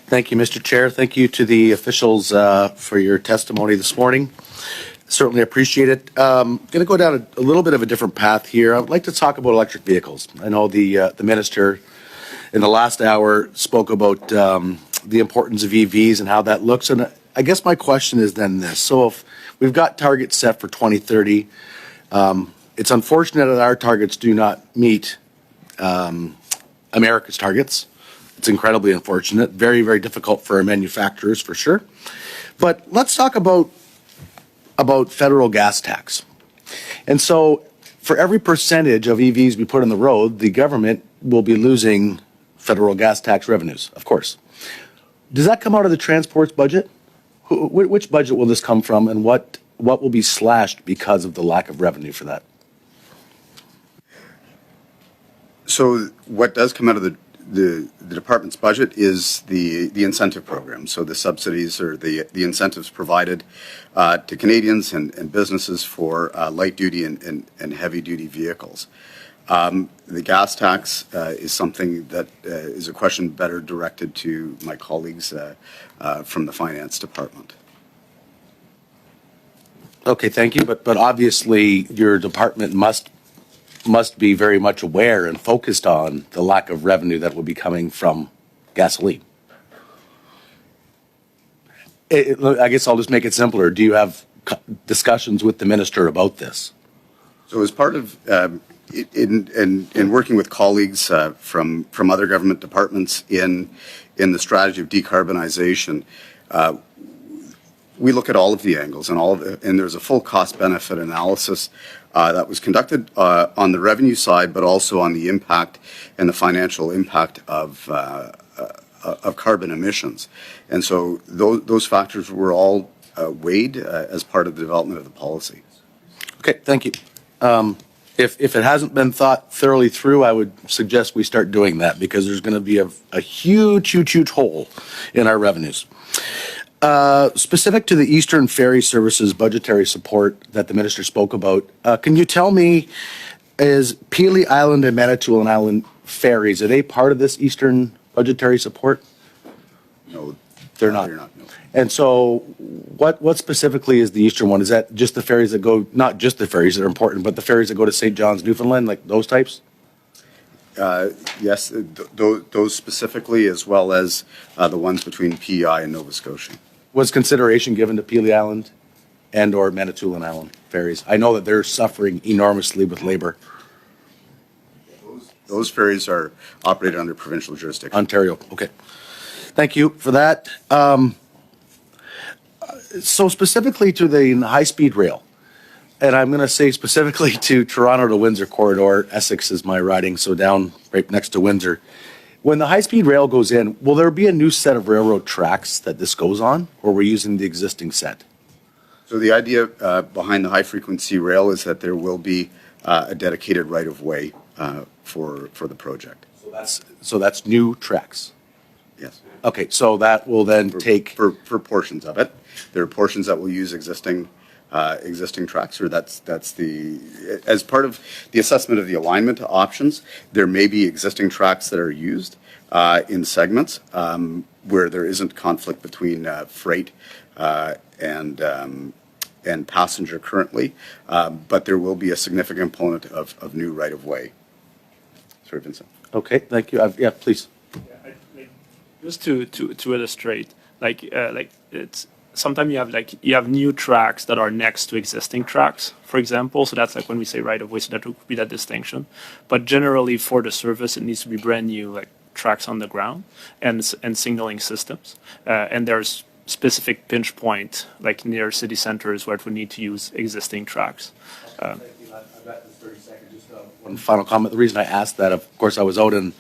Thank you, Mr. Chair. Thank you to the officials for your testimony this morning. Certainly appreciate it. Going to go down a little bit of a different path here. I would like to talk about electric vehicles. I know the minister in the last hour spoke about the importance of EVs and how that looks. And I guess my question is then this. So if we've got targets set for 2030, it's unfortunate that our targets do not meet America's targets. It's incredibly unfortunate, very, very difficult for our manufacturers for sure. But let's talk about federal gas tax. And so for every percentage of EVs we put on the road, the government will be losing federal gas tax revenues, of course. Does that come out of the transport's budget? Which budget will this come from, and what will be slashed because of the lack of revenue for that? So what does come out of the department's budget is the incentive program. So the subsidies or the incentives provided to Canadians and businesses for light duty and heavy duty vehicles. The gas tax is something that is a question better directed to my colleagues from the finance department. Okay, thank you. But obviously your department must be very much aware and focused on the lack of revenue that will be coming from gasoline. I guess I'll just make it simpler. Do you have discussions with the minister about this? So as part of in working with colleagues from other government departments in the strategy of decarbonization, we look at all of the angles and there's a full cost benefit analysis that was conducted on the revenue side, but also on the impact and the financial impact of carbon emissions. And so those factors were all weighed as part of the development of the policy. Okay, thank you. If it hasn't been thought thoroughly through, I would suggest we start doing that, because there's going to be a huge hole in our revenues. Specific to the Eastern Ferry Services budgetary support that the minister spoke about, can you tell me, is Peely Island and Manitoulin Island ferries, are they part of this Eastern budgetary support? No, they're not. No. And so what specifically is the Eastern one? Is that just the ferries that go, not just the ferries that are important, but the ferries that go to St. John's, Newfoundland, like those types? Yes, those specifically, as well as the ones between PEI and Nova Scotia. Was consideration given to Peely Island and or Manitoulin Island ferries? I know that they're suffering enormously with labor. Those ferries are operated under provincial jurisdiction. Ontario, okay. Thank you for that. So specifically to the high-speed rail, and I'm going to say specifically to Toronto to Windsor corridor, Essex is my riding, so down right next to Windsor. When the high-speed rail goes in, will there be a new set of railroad tracks that this goes on, or we're using the existing set? So the idea behind the high-frequency rail is that there will be a dedicated right-of-way for the project. So that's new tracks? Yes. Okay, so that will then take... For portions of it. There are portions that will use existing tracks, or that's the, as part of the assessment of the alignment options, there may be existing tracks that are used in segments where there isn't conflict between freight and passenger currently, but there will be a significant component of new right-of-way. Sorry, Vincent. Okay, thank you. Yeah, please. Just to illustrate, like it's sometimes you have new tracks that are next to existing tracks, for example. So that's like when we say right of way, so that would be that distinction. But generally for the service, it needs to be brand new, like tracks on the ground and signaling systems. And there's specific pinch point, like near city centers, where it would need to use existing tracks. I've got this 30 seconds. Just one final comment. The reason I asked that, of course, I was out on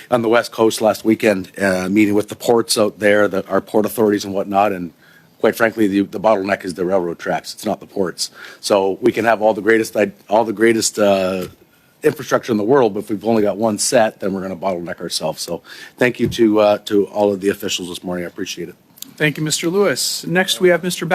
the West Coast last weekend, meeting with the ports out there, our port authorities and whatnot, and quite frankly, the bottleneck is the railroad tracks. It's not the ports. So we can have all the greatest infrastructure in the world, but if we've only got one set, then we're going to bottleneck ourselves. So thank you to all of the officials this morning. I appreciate it. Thank you, Mr. Lewis. Next, we have Mr. Bass.